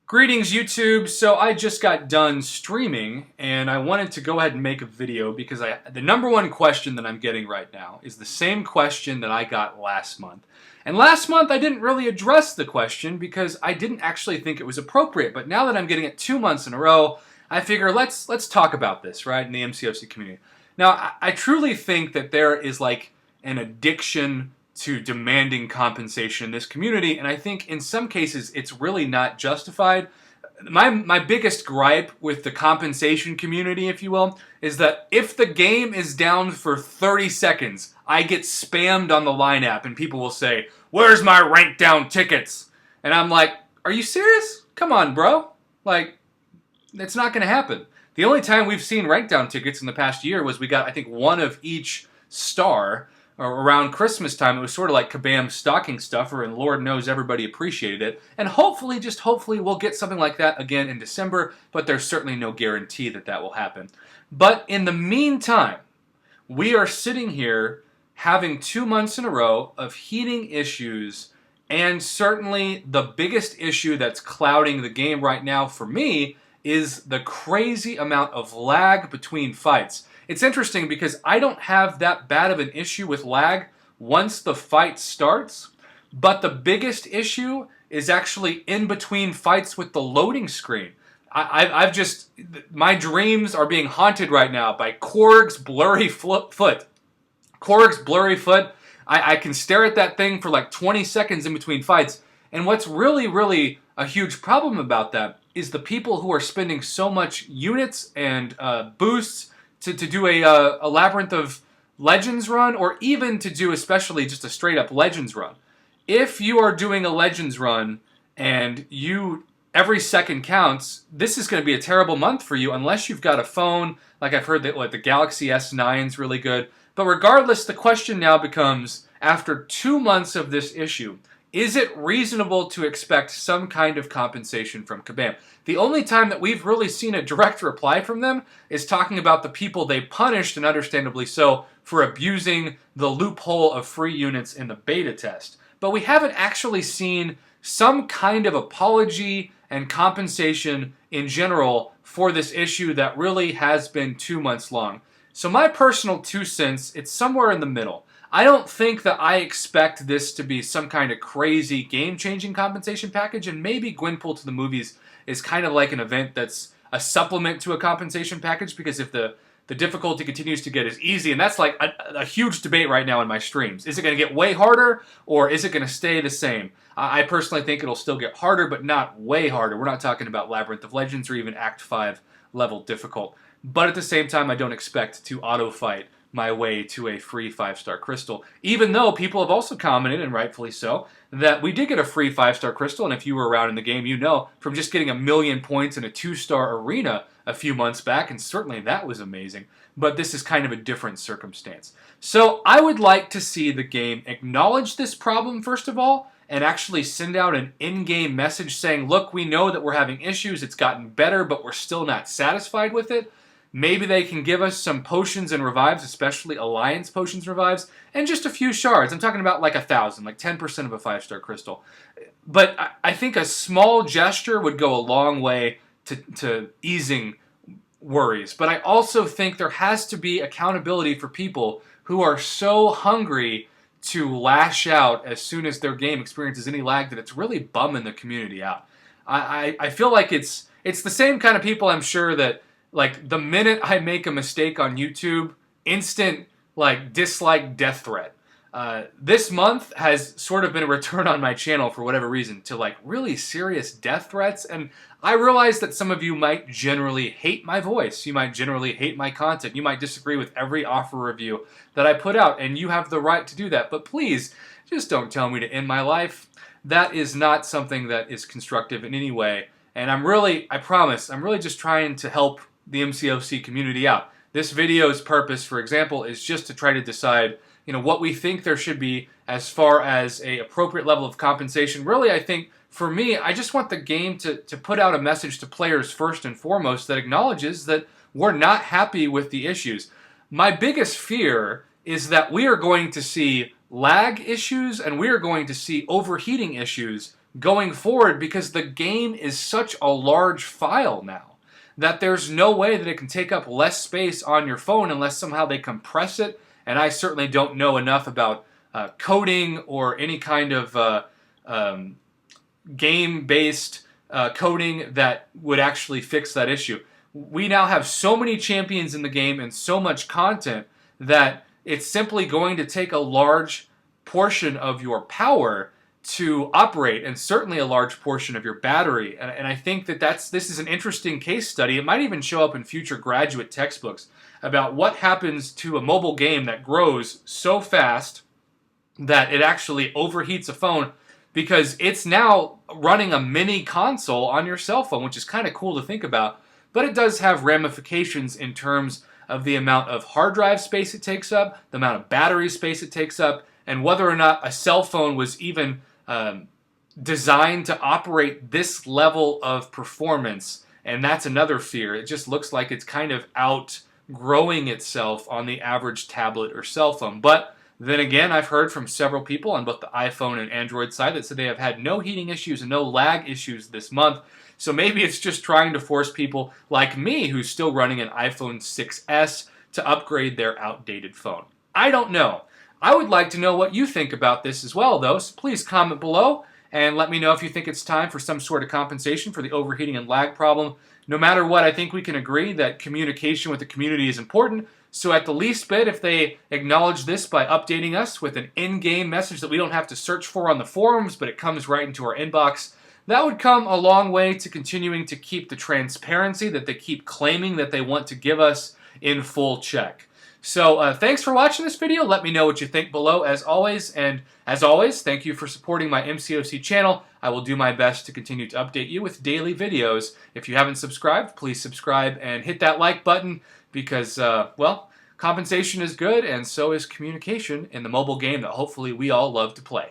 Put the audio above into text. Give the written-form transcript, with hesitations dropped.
Greetings YouTube. So I just got done streaming and I wanted to go ahead and make a video because the number one question that I'm getting right now is the same question that I got last month. And last month I didn't really address the question because I didn't actually think it was appropriate. But now that I'm getting it 2 months in a row, I figure let's talk about this, right, in the MCOC community. Now, I truly think that there is like an addiction to demanding compensation in this community, and I think in some cases it's really not justified. My biggest gripe with the compensation community, if you will, is that if the game is down for 30 seconds, I get spammed on the line app and people will say, "Where's my rank down tickets?" And I'm like, are you serious? Come on, bro. Like, it's not going to happen. The only time we've seen rank down tickets in the past year was we got, I think, one of each star. Or around Christmas time, it was sort of like Kabam's stocking stuffer, and Lord knows everybody appreciated it. And hopefully, just hopefully, we'll get something like that again in December, but there's certainly no guarantee that that will happen. But in the meantime, we are sitting here having 2 months in a row of heating issues, and certainly the biggest issue that's clouding the game right now for me is the crazy amount of lag between fights. It's interesting because I don't have that bad of an issue with lag once the fight starts, but the biggest issue is actually in between fights with the loading screen. I've just, my dreams are being haunted right now by Korg's blurry foot. Korg's blurry foot, I can stare at that thing for like 20 seconds in between fights, and what's really a huge problem about that is the people who are spending so much units and boosts to do a Labyrinth of Legends run, or even to do especially just a straight up Legends run. If you are doing a Legends run and every second counts, this is going to be a terrible month for you unless you've got a phone. Like I've heard that the Galaxy S9 is really good. But regardless, the question now becomes, after 2 months of this issue, is it reasonable to expect some kind of compensation from Kabam? The only time that we've really seen a direct reply from them is talking about the people they punished, and understandably so, for abusing the loophole of free units in the beta test. But we haven't actually seen some kind of apology and compensation in general for this issue that really has been 2 months long. So my personal 2 cents, it's somewhere in the middle. I don't think that I expect this to be some kind of crazy game-changing compensation package, and maybe Gwenpool to the movies is kind of like an event that's a supplement to a compensation package, because if the difficulty continues to get as easy, and that's like a huge debate right now in my streams. Is it going to get way harder, or is it going to stay the same? I personally think it'll still get harder, but not way harder. We're not talking about Labyrinth of Legends or even Act 5 level difficult. But at the same time, I don't expect to auto-fight my way to a free 5-star crystal, even though people have also commented, and rightfully so, that we did get a free 5-star crystal, and if you were around in the game, you know, from just getting 1,000,000 points in a 2-star arena a few months back, and certainly that was amazing, but this is kind of a different circumstance. So I would like to see the game acknowledge this problem, first of all, and actually send out an in-game message saying, look, we know that we're having issues, it's gotten better, but we're still not satisfied with it. Maybe they can give us some potions and revives, especially Alliance potions and revives, and just a few shards. I'm talking about like 1,000, like 10% of a 5-star crystal. But I think a small gesture would go a long way to easing worries. But I also think there has to be accountability for people who are so hungry to lash out as soon as their game experiences any lag that it's really bumming the community out. I feel like it's the same kind of people, I'm sure, that like the minute I make a mistake on YouTube, instant like dislike death threat. This month has sort of been a return on my channel for whatever reason to like really serious death threats, and I realize that some of you might generally hate my voice, you might generally hate my content, you might disagree with every offer review that I put out, and you have the right to do that, but please, just don't tell me to end my life. That is not something that is constructive in any way, and I promise, I'm really just trying to help the MCOC community out. This video's purpose, for example, is just to try to decide, what we think there should be as far as a appropriate level of compensation. Really, I think, for me, I just want the game to put out a message to players first and foremost that acknowledges that we're not happy with the issues. My biggest fear is that we are going to see lag issues and we are going to see overheating issues going forward because the game is such a large file now that there's no way that it can take up less space on your phone unless somehow they compress it. And I certainly don't know enough about coding or any kind of game-based coding that would actually fix that issue. We now have so many champions in the game and so much content that it's simply going to take a large portion of your power to operate, and certainly a large portion of your battery. And I think that this is an interesting case study. It might even show up in future graduate textbooks about what happens to a mobile game that grows so fast that it actually overheats a phone because it's now running a mini console on your cell phone, which is kind of cool to think about. But it does have ramifications in terms of the amount of hard drive space it takes up, the amount of battery space it takes up, and whether or not a cell phone was even designed to operate this level of performance. And that's another fear. It just looks like it's kind of outgrowing itself on the average tablet or cell phone. But then again, I've heard from several people on both the iPhone and Android side that said they have had no heating issues and no lag issues this month. So maybe it's just trying to force people like me, who's still running an iPhone 6s, to upgrade their outdated phone. I don't know. I would like to know what you think about this as well, though, so please comment below and let me know if you think it's time for some sort of compensation for the overheating and lag problem. No matter what, I think we can agree that communication with the community is important, so at the least bit, if they acknowledge this by updating us with an in-game message that we don't have to search for on the forums, but it comes right into our inbox, that would come a long way to continuing to keep the transparency that they keep claiming that they want to give us in full check. So thanks for watching this video. Let me know what you think below as always. And as always, thank you for supporting my MCOC channel. I will do my best to continue to update you with daily videos. If you haven't subscribed, please subscribe and hit that like button because, well, compensation is good and so is communication in the mobile game that hopefully we all love to play.